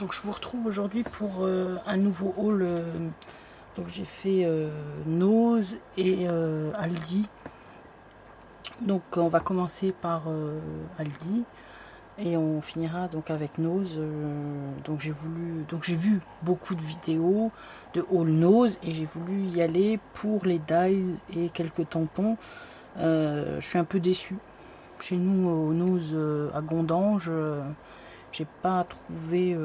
donc je vous retrouve aujourd'hui pour un nouveau haul. Donc j'ai fait Nose et Aldi. Donc on va commencer par Aldi et on finira donc avec Nose. Donc j'ai vu beaucoup de vidéos de haul Nose et j'ai voulu y aller pour les dyes et quelques tampons. Je suis un peu déçue. Chez nous au Nose à Gondange, j'ai pas trouvé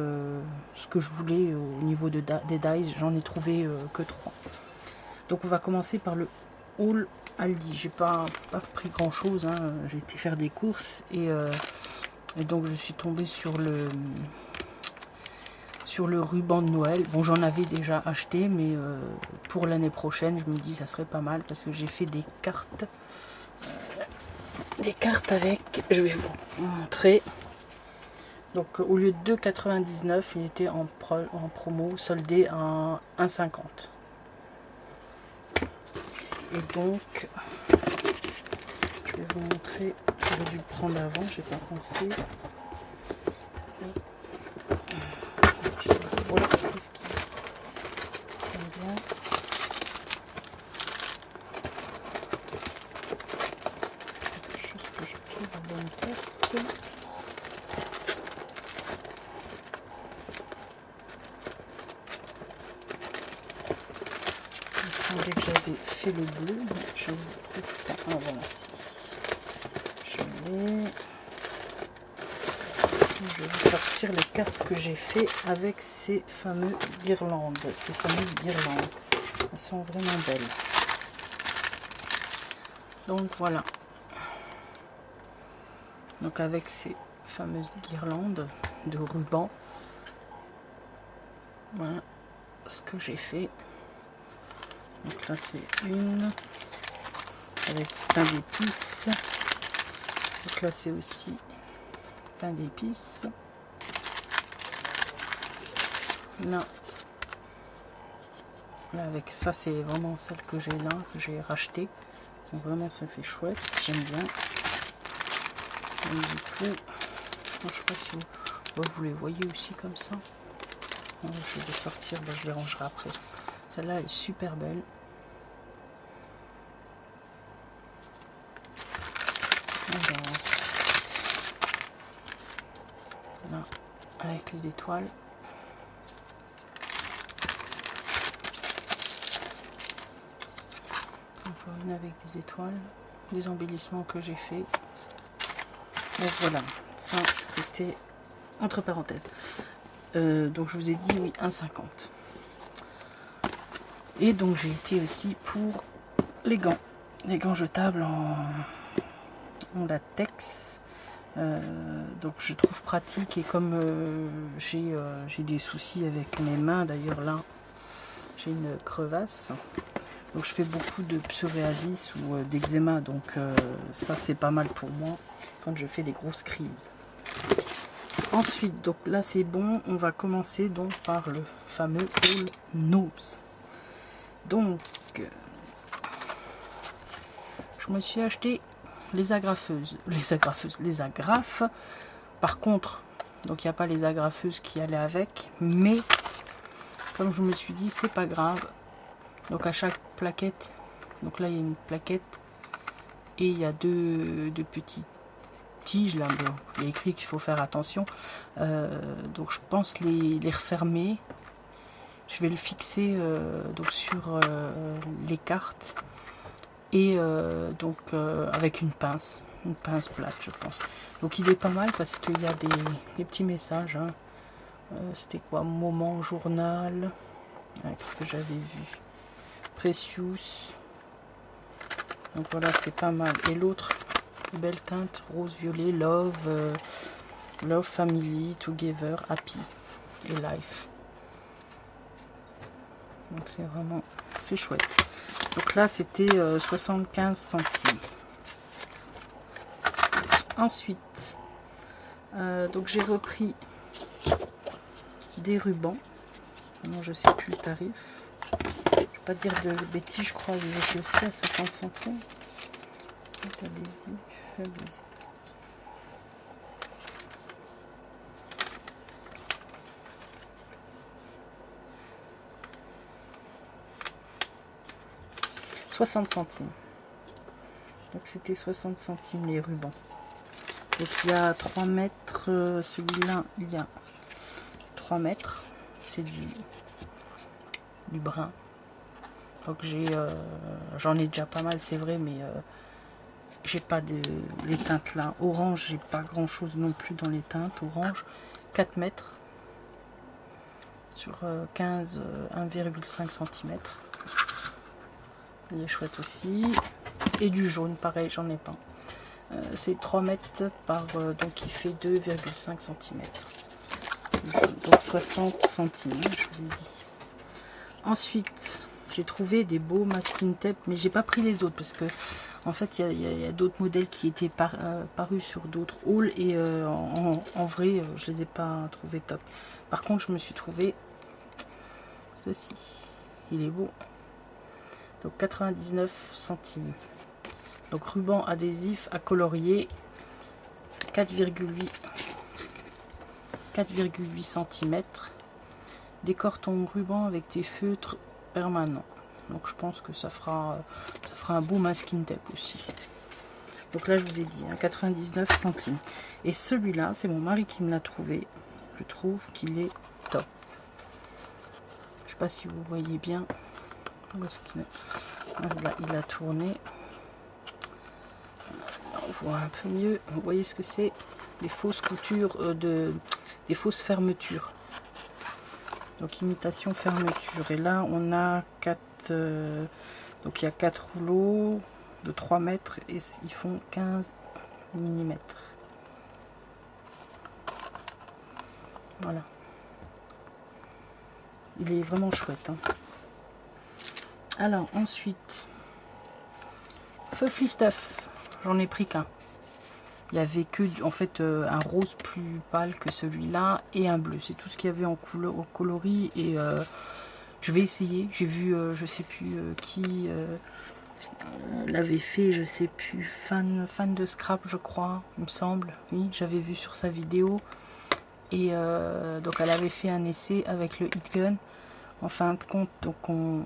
ce que je voulais au niveau des dyes. J'en ai trouvé que 3. Donc on va commencer par le haul Aldi. J'ai pas pris grand chose, hein. J'ai été faire des courses et donc je suis tombée sur le ruban de Noël. Bon, j'en avais déjà acheté, mais pour l'année prochaine je me dis ça serait pas mal parce que j'ai fait des cartes avec, je vais vous montrer. Donc au lieu de 2,99, il était en promo, soldé à 1,50. Et donc, je vais vous montrer, j'aurais dû le prendre avant, j'ai pas pensé. Voilà ce qui sont bien. Quelque chose que je trouve en bonne carte. Il me semblait que j'avais fait le bleu, mais je ne le trouve pas. Ah voilà, si. Je l'ai. Je vais vous sortir les cartes que j'ai fait avec ces fameuses guirlandes. Elles sont vraiment belles. Donc voilà. Donc avec ces fameuses guirlandes de ruban, voilà ce que j'ai fait. Donc là c'est une avec pain d'épices. Donc là c'est aussi pain d'épices. Là avec ça c'est vraiment celle que j'ai là, que j'ai racheté. Donc vraiment ça fait chouette, j'aime bien. Et du coup, je sais pas si vous les voyez aussi comme ça. Je vais les sortir, je les rangerai après. Celle-là est super belle. Alors, ensuite, là, avec les étoiles. Encore une avec des étoiles, des embellissements que j'ai fait. Donc voilà, ça c'était entre parenthèses. Donc je vous ai dit oui, 1,50. Et donc j'ai été aussi pour les gants jetables en latex. Donc je trouve pratique et comme j'ai des soucis avec mes mains, d'ailleurs là j'ai une crevasse, donc je fais beaucoup de psoriasis ou d'eczéma, donc ça c'est pas mal pour moi quand je fais des grosses crises. Ensuite, donc là c'est bon, on va commencer donc par le fameux haul Nose. Donc je me suis acheté les agrafes. Par contre, donc il n'y a pas les agrafeuses qui allaient avec, mais comme je me suis dit c'est pas grave, donc à chaque plaquette, donc là il y a une plaquette et il y a deux petites tiges là, bon, il y a écrit qu'il faut faire attention, donc je pense les refermer. Je vais le fixer donc sur les cartes et donc avec une pince plate, je pense. Donc il est pas mal parce qu'il y a des petits messages, hein. C'était quoi, moment, journal, qu'est-ce que j'avais vu, Precious. Donc voilà, c'est pas mal. Et l'autre, belle teinte rose violet, love, love, family, together, happy et life. Donc c'est chouette. Donc là c'était 75 centimes. Ensuite donc j'ai repris des rubans. Non, je sais plus le tarif. Je vais pas dire de bêtises, je crois qu'ils étaient aussi à 50 centimes. 60 centimes. Donc c'était 60 centimes les rubans. Donc il y a 3 mètres, celui-là il y a 3 mètres, c'est du brun. Donc j'en ai déjà pas mal, c'est vrai, mais j'ai pas les teintes là. Orange, j'ai pas grand chose non plus dans les teintes. Orange, 4 mètres sur 15, 1,5 cm. Il est chouette aussi. Et du jaune, pareil, j'en ai pas. C'est 3 mètres par, donc il fait 2,5 cm. Donc 60 centimes, je vous ai dit. Ensuite, j'ai trouvé des beaux masking tape, mais j'ai pas pris les autres parce que en fait il y a d'autres modèles qui étaient parus sur d'autres hauls et en vrai je les ai pas trouvés top. Par contre je me suis trouvé ceci, il est beau, donc 99 centimes. Donc ruban adhésif à colorier, 4,8 cm. Décore ton ruban avec tes feutres permanents. Donc je pense que ça fera un beau masking tape aussi. Donc là je vous ai dit, hein, 99 centimes. Et celui-là, c'est mon mari qui me l'a trouvé. Je trouve qu'il est top. Je sais pas si vous voyez bien. Où est-ce qu'il est ? Là, il a tourné. On voit un peu mieux. Vous voyez ce que c'est ? Des fausses coutures, des fausses fermetures. Donc imitation fermeture. Et là on a 4, donc il y a 4 rouleaux de 3 mètres et ils font 15 mm. Voilà. Il est vraiment chouette. Hein. Alors ensuite, Fluffy Stuff. J'en ai pris qu'un. Il y avait que en fait un rose plus pâle que celui-là et un bleu. C'est tout ce qu'il y avait en coloris et je vais essayer. J'ai vu je sais plus qui l'avait fait, je sais plus, fan de scrap je crois, il me semble. Oui, j'avais vu sur sa vidéo et donc elle avait fait un essai avec le heat gun. En fin de compte, donc on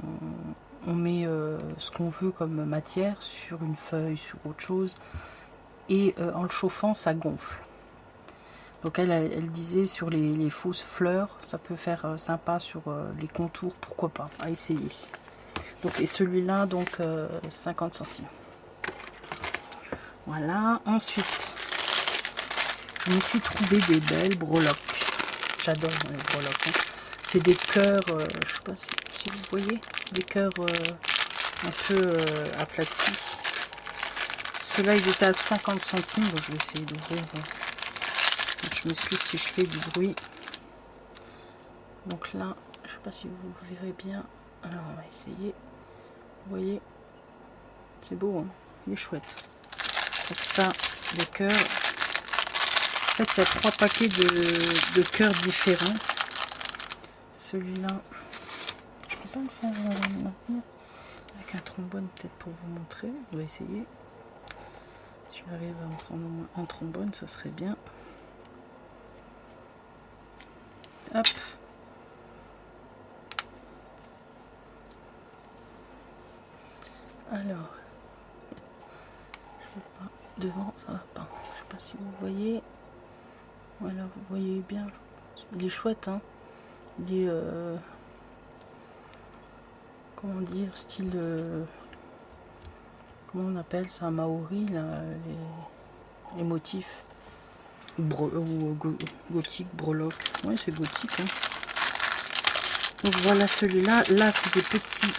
met ce qu'on veut comme matière sur une feuille, sur autre chose. Et en le chauffant ça gonfle. Donc elle disait sur les fausses fleurs ça peut faire sympa sur les contours, pourquoi pas, à essayer. Donc et celui-là donc 50 centimes. Voilà. Ensuite je me suis trouvé des belles breloques. J'adore les breloques. Hein. C'est des cœurs, je sais pas si vous voyez, des cœurs un peu aplatis. Ceux-là ils étaient à 50 centimes, donc je vais essayer d'ouvrir. Je m'excuse si je fais du bruit. Donc là, je sais pas si vous verrez bien. Alors on va essayer. Vous voyez, c'est beau, hein, il est chouette. Donc ça, les cœurs. En fait, il y a 3 paquets de cœurs différents. Celui-là, je peux pas le faire maintenant. Avec un trombone peut-être pour vous montrer. On va essayer. Si j'arrive à en prendre au moins un trombone, ça serait bien. Hop. Alors, je sais pas, devant ça va pas. Je sais pas si vous voyez. Voilà, vous voyez bien. Il est chouette, hein. Il est comment dire, style comment on appelle ça, maori là, les motifs ou gothique, breloque. Oui, c'est gothique. Hein. Donc voilà celui-là. Là, c'est des petits.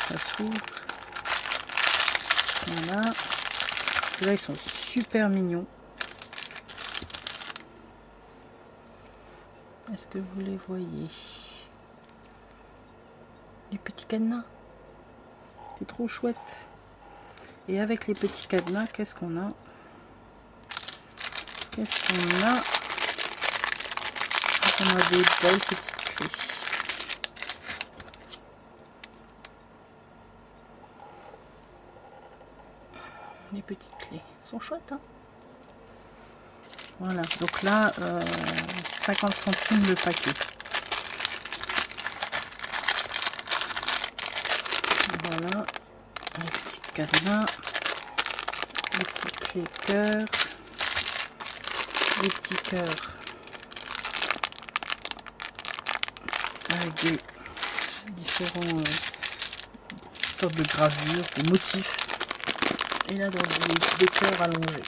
Ça s'ouvre. Voilà. Là, ils sont super mignons. Est-ce que vous les voyez? Les petits cadenas. C'est trop chouette. Et avec les petits cadenas, qu'est-ce qu'on a? Qu'est-ce qu'on a? On a des belles petites clés. Les petites clés. Elles sont chouettes, hein? Voilà. Donc là, 50 centimes le paquet. Voilà, les petits cadenas, les petits clés cœurs, les petits cœurs avec des différents sortes de gravures, des motifs. Et là, donc, des cœurs allongés.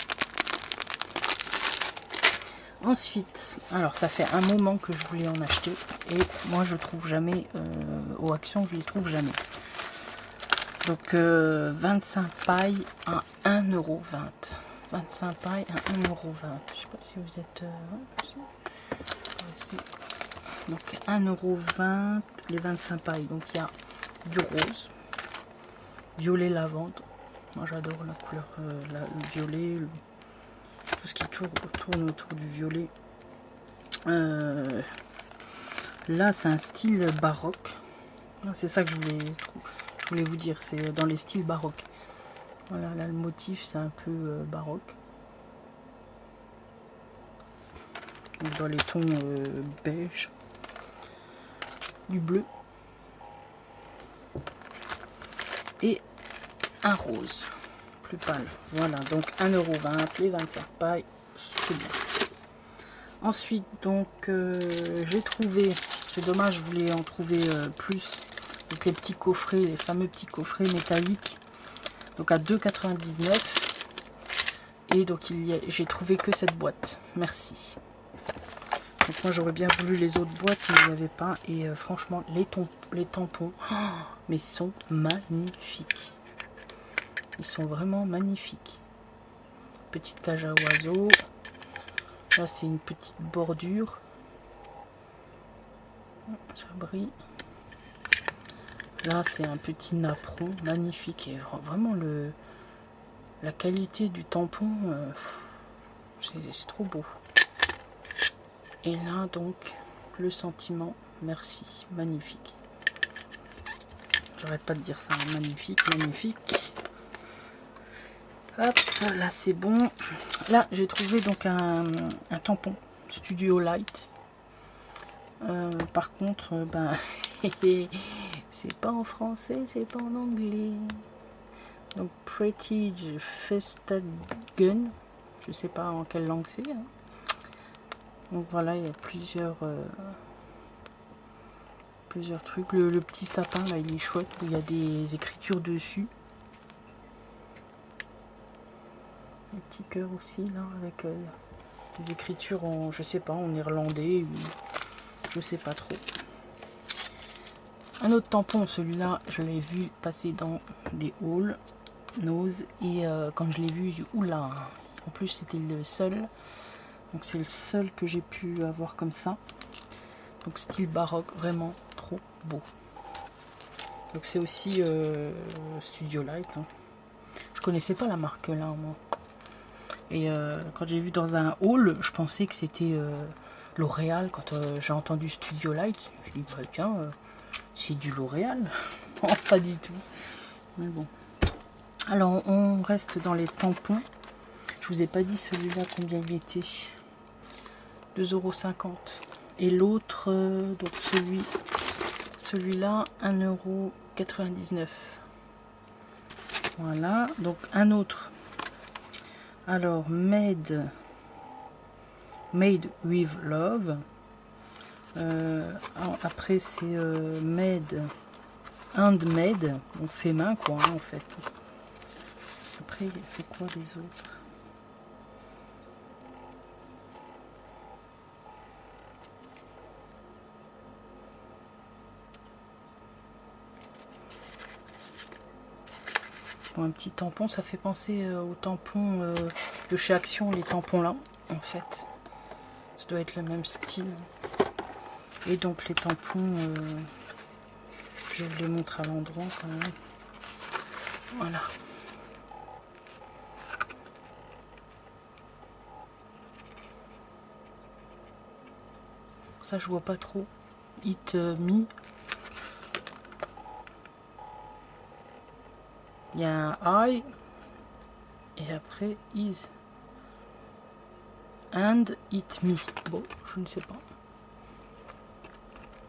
Ensuite, alors ça fait un moment que je voulais en acheter et moi je trouve jamais aux Actions, je les trouve jamais. Donc 25 pailles à 1,20 €. 25 pailles à 1,20 €. Je sais pas si vous êtes donc 1,20 € les 25 pailles. Donc il y a du rose, violet lavande. Moi j'adore la couleur, le violet, tout ce qui tourne autour du violet. Là c'est un style baroque. C'est ça que je voulais vous dire, c'est dans les styles baroques. Voilà, là le motif c'est un peu baroque. Donc, dans les tons beige, du bleu et un rose plus pâle. Voilà, donc 1,20 €, les 25 pailles, c'est bien. Ensuite, donc j'ai trouvé, c'est dommage, je voulais en trouver plus, avec les petits coffrets, les fameux petits coffrets métalliques, donc à 2,99 €. Et donc j'ai trouvé que cette boîte. Merci. Donc moi j'aurais bien voulu les autres boîtes, mais il n'y avait pas. Et franchement, les tampons, oh, mais sont magnifiques. Ils sont vraiment magnifiques. Petite cage à oiseaux. Là c'est une petite bordure. Ça brille. Là c'est un petit napperon magnifique. Et vraiment la qualité du tampon, c'est trop beau. Et là donc le sentiment, merci, magnifique. J'arrête pas de dire ça, magnifique, magnifique. Hop, là c'est bon. Là j'ai trouvé donc un tampon Studio Light. Par contre, ben c'est pas en français, c'est pas en anglais. Donc Prestige Fested Gun, je sais pas en quelle langue c'est. Hein. Donc voilà, il y a plusieurs trucs. Le petit sapin là, il est chouette, il y a des écritures dessus. Les petits cœurs aussi là, avec des écritures en, je sais pas, en néerlandais ou je sais pas trop. Un autre tampon, celui-là, je l'ai vu passer dans des hauls, Nose, et quand je l'ai vu, j'ai dit oula. En plus, c'était le seul. Donc c'est le seul que j'ai pu avoir comme ça. Donc style baroque, vraiment trop beau. Donc c'est aussi Studio Light. Hein. Je connaissais pas la marque là, moi. Et quand j'ai vu dans un haul, je pensais que c'était L'Oréal. Quand j'ai entendu Studio Light, je me dis bah tiens, c'est du L'Oréal. Non, pas du tout. Mais bon. Alors on reste dans les tampons. Je vous ai pas dit celui-là combien il était. 2,50 €. Et l'autre, donc celui-là, 1,99 €. Voilà, donc un autre. Alors, Made with Love. Après, c'est Handmade, donc fait main, quoi, hein, en fait. Après, c'est quoi les autres? Un petit tampon, ça fait penser aux tampons de chez Action, les tampons là, en fait. Ça doit être le même style. Et donc les tampons, je vous les montre à l'endroit quand même. Voilà. Ça je vois pas trop. It Me. Il y a un I et après is and it me. Bon, je ne sais pas.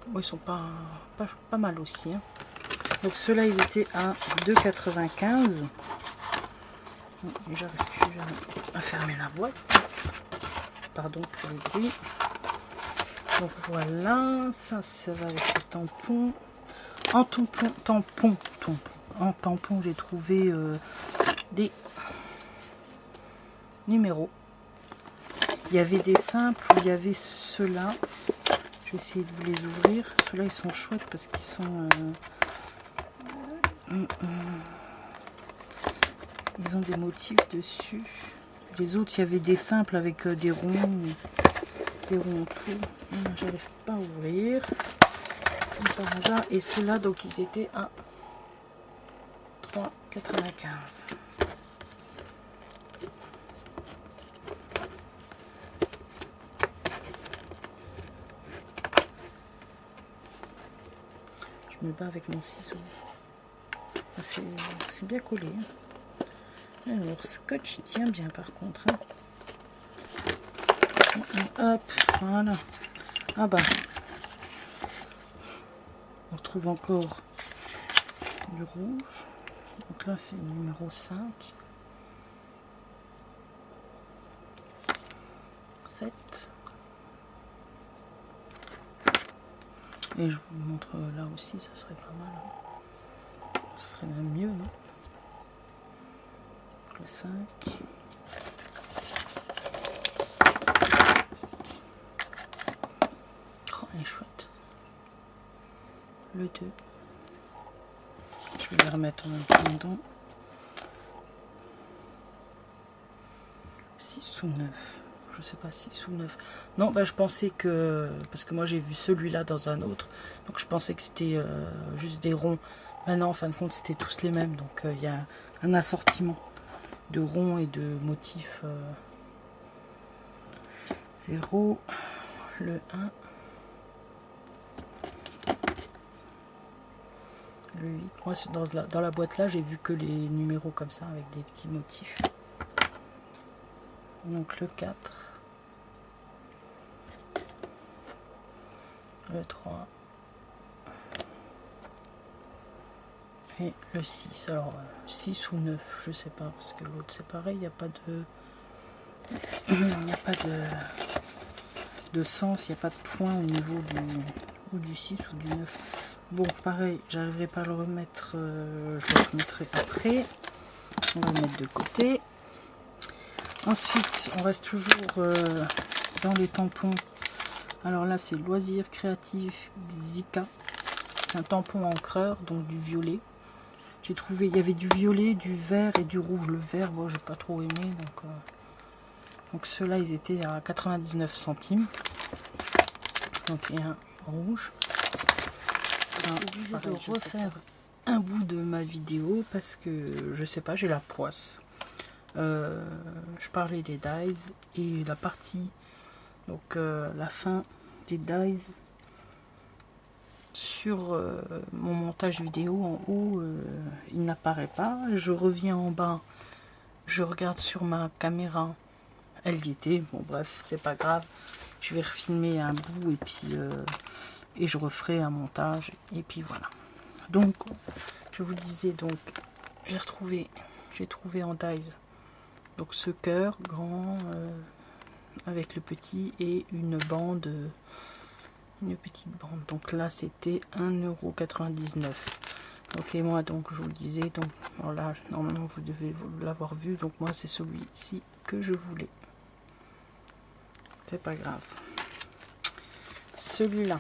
Bon, ils sont pas mal aussi. Hein. Donc ceux-là, ils étaient à 2,95. J'arrive plus à fermer la boîte. Pardon pour le bruit. Donc voilà, ça va avec le tampon. En tampon, j'ai trouvé des numéros. Il y avait des simples, il y avait ceux-là. Je vais essayer de vous les ouvrir. Ceux-là, ils sont chouettes parce qu'ils sont... ils ont des motifs dessus. Les autres, il y avait des simples avec des ronds. Des ronds tout. J'arrive pas à ouvrir. Comme par hasard. Et ceux-là, donc, ils étaient à 3,95. Je me bats avec mon ciseau. C'est bien collé. Alors, scotch, il tient bien par contre. Hop, voilà. Ah bah, on retrouve encore du rouge. Donc là, c'est le numéro 5. 7. Et je vous montre là aussi, ça serait pas mal. Ce serait même mieux, non? Le 5. Oh, elle est chouette. Le 2. Je vais les remettre en même temps dedans. 6 ou 9. Je sais pas, 6 ou 9. Non, bah, je pensais que... Parce que moi, j'ai vu celui-là dans un autre. Donc, je pensais que c'était juste des ronds. Mais non, en fin de compte, c'était tous les mêmes. Donc, il y a un assortiment de ronds et de motifs. 0, le 1, le 8. Moi, dans la boîte là, j'ai vu que les numéros comme ça, avec des petits motifs. Donc, le 4. Le 3 et le 6. Alors 6 ou 9, je sais pas, parce que l'autre c'est pareil, il n'y a pas de il n'y a pas de sens, il n'y a pas de point au niveau du 6 ou du 9. Bon, pareil, j'arriverai pas à le remettre, je le remettrai après. On va le mettre de côté. Ensuite, on reste toujours dans les tampons. Alors là, c'est Loisirs Créatifs Zika. C'est un tampon encreur, donc du violet. J'ai trouvé, il y avait du violet, du vert et du rouge. Le vert, bon, j'ai pas trop aimé. Donc ceux-là, ils étaient à 99 centimes. Donc il y a un rouge. Je suis obligée de refaire un bout de ma vidéo parce que, je sais pas, j'ai la poisse. Je parlais des dies et la partie, donc la fin des dies sur mon montage vidéo en haut, il n'apparaît pas. Je reviens en bas, je regarde sur ma caméra, elle y était. Bon bref, c'est pas grave, je vais refilmer un bout et puis et je referai un montage et puis voilà. Donc je vous disais, donc j'ai trouvé en dies donc ce cœur grand avec le petit et une bande, une petite bande. Donc là c'était 1,99 €. Ok, moi donc je vous le disais, donc voilà, normalement vous devez l'avoir vu, donc moi c'est celui-ci que je voulais. C'est pas grave. Celui-là,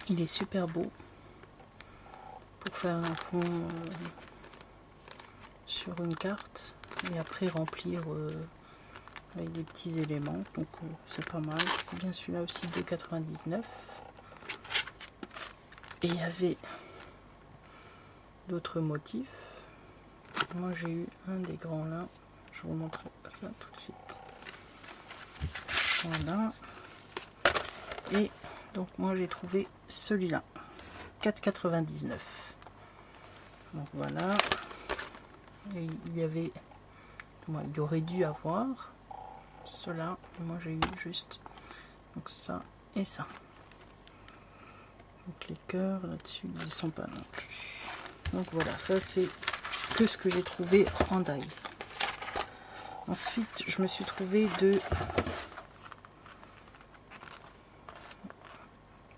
il est super beau pour faire un fond sur une carte et après remplir avec des petits éléments, donc c'est pas mal. Bien, celui-là aussi 2,99 €. Et il y avait d'autres motifs. Moi j'ai eu un des grands là, je vous montrerai ça tout de suite. Voilà. Et donc moi j'ai trouvé celui-là, 4,99 €. Donc voilà. Et il y avait, moi, il aurait dû avoir cela, et moi j'ai eu juste donc ça et ça. Donc les cœurs là-dessus, ils n'y sont pas non plus. Donc voilà, ça c'est que ce que j'ai trouvé en dies. Ensuite, je me suis trouvé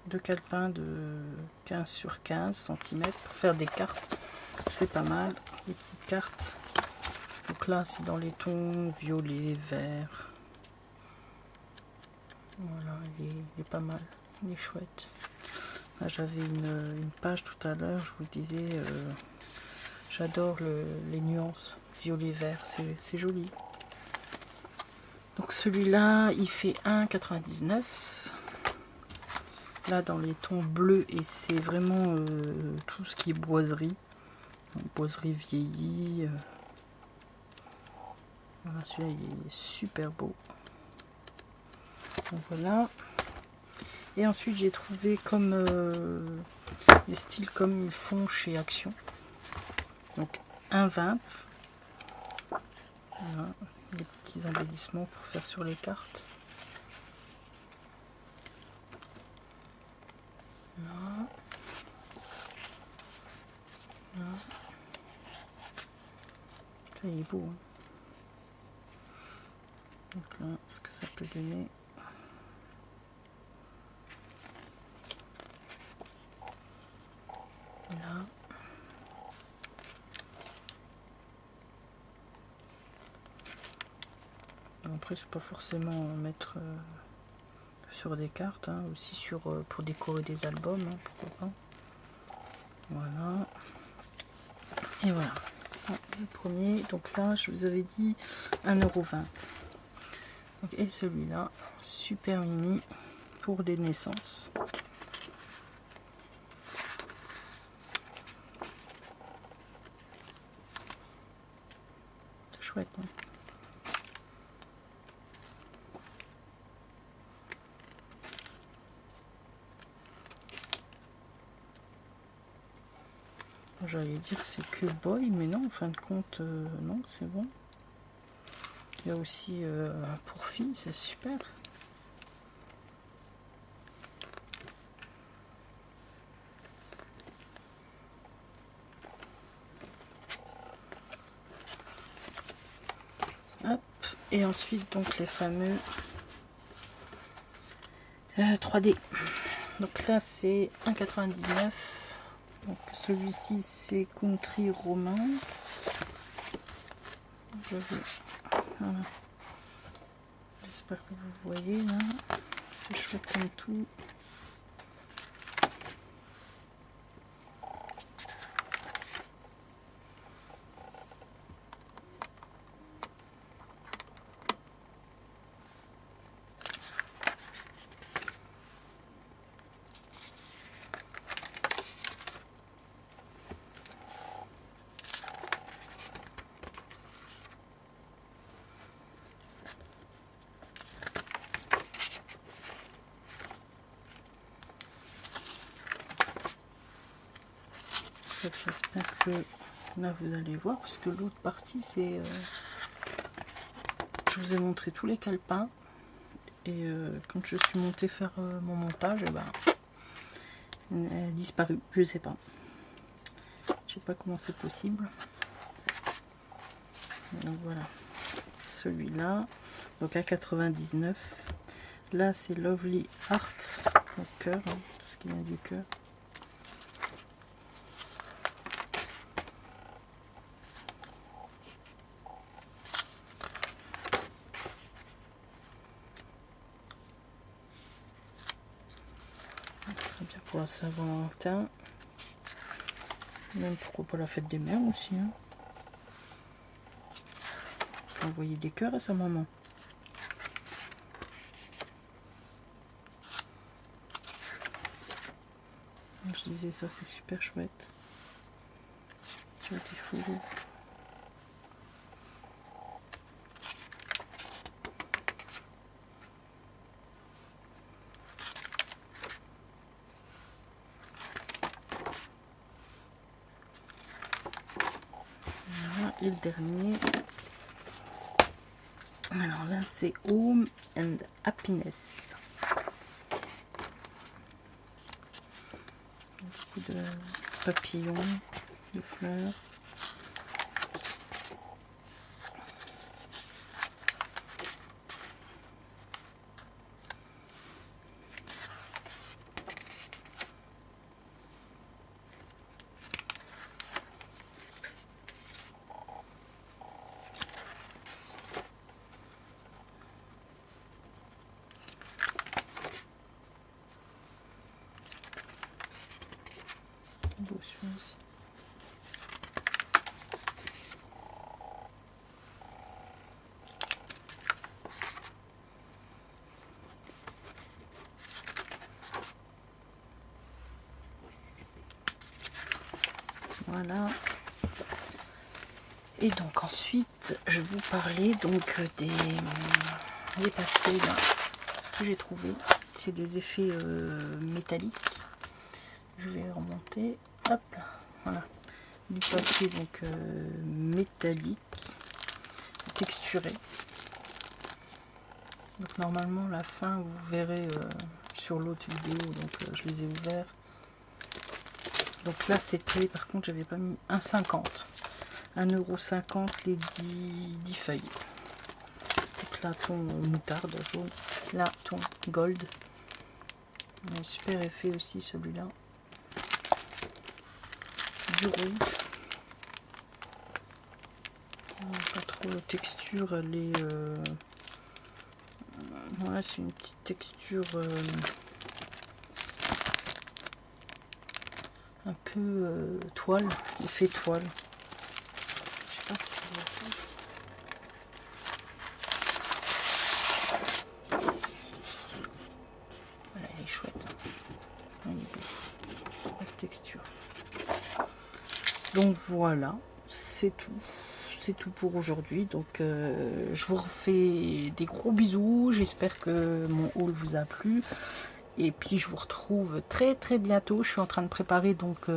deux calepins de 15 sur 15 cm pour faire des cartes. C'est pas mal, les petites cartes. Donc là, c'est dans les tons violet, vert. Voilà, il est pas mal, il est chouette. Là, j'avais une page tout à l'heure, je vous disais, j'adore les nuances violet-vert, c'est joli. Donc celui-là, il fait 1,99 €. Là, dans les tons bleus, et c'est vraiment tout ce qui est boiserie. Donc, boiserie vieillie. Voilà, celui-là, il est super beau. Donc voilà. Et ensuite, j'ai trouvé comme les styles comme ils font chez Action. Donc 1,20 €. Voilà, les petits embellissements pour faire sur les cartes. Là. Là. Ça, il est beau. Hein. Donc là, ce que ça peut donner. Là. Après, c'est pas forcément mettre sur des cartes, hein, aussi sur pour décorer des albums, hein, pourquoi pas. Voilà. Et voilà. Ça, le premier. Donc là, je vous avais dit 1,20 €. Donc, et celui-là, super mini pour des naissances. C'est chouette. Hein. J'allais dire c'est que boy, mais non, en fin de compte, non, c'est bon. Il y a aussi pour filles, c'est super. Hop. Et ensuite, donc les fameux 3D. Donc là, c'est 1,99 €. Donc celui-ci, c'est Country Romance. Voilà. J'espère que vous voyez là. C'est chouette comme tout. J'espère que là vous allez voir, parce que l'autre partie c'est je vous ai montré tous les calepins et quand je suis montée faire mon montage, et ben elle a disparu, je sais pas, je sais pas comment c'est possible. Donc voilà, celui-là, donc à 99. Là c'est Lovely Heart, donc cœur, hein, tout ce qui vient du cœur. Très bien pour la Saint-Valentin, même pourquoi pas la fête des mères aussi. Hein. Faut envoyer des cœurs à sa maman. Je disais ça, c'est super chouette. Tu vois qu'il faut. Voilà, et le dernier. Alors là, c'est Home and Happiness. beaucoup de papillons, de fleurs. Aussi. Voilà. Et donc ensuite, je vais vous parler donc des papiers là, que j'ai trouvé. C'est des effets métalliques. Je vais remonter. Hop, voilà. Du papier donc métallique, texturé. Donc normalement la fin vous verrez sur l'autre vidéo, donc je les ai ouverts. Donc là c'était, par contre j'avais pas mis 1,50 €, les 10 feuilles. Donc là ton moutarde jaune, là ton gold. Un super effet aussi celui-là. Du rouge. Pas trop la texture, elle est voilà, c'est une petite texture un peu toile, effet toile. Je sais pas si ça va faire. Voilà, elle est chouette. Elle est belle. La texture. Donc voilà, c'est tout. C'est tout pour aujourd'hui. Donc je vous refais des gros bisous. J'espère que mon haul vous a plu. Et puis je vous retrouve très très bientôt. Je suis en train de préparer donc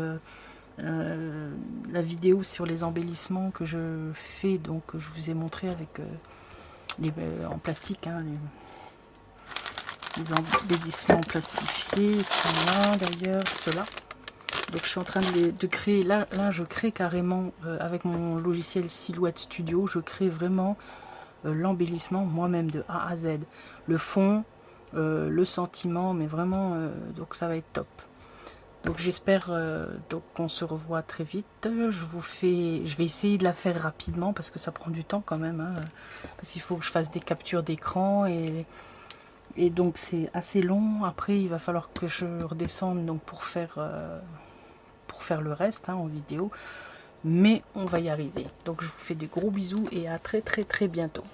la vidéo sur les embellissements que je fais. Donc je vous ai montré avec les en plastique. Hein, les embellissements plastifiés. Ceux-là d'ailleurs, ceux-là. Donc je suis en train de créer, là je crée carrément avec mon logiciel Silhouette Studio, je crée vraiment l'embellissement moi-même de A à Z. Le fond, le sentiment, mais vraiment, donc ça va être top. Donc j'espère donc qu'on se revoit très vite. Je vais essayer de la faire rapidement parce que ça prend du temps quand même. Hein, parce qu'il faut que je fasse des captures d'écran et donc c'est assez long. Après il va falloir que je redescende donc pour faire le reste hein, en vidéo, mais on va y arriver. Donc je vous fais des gros bisous et à très très très bientôt.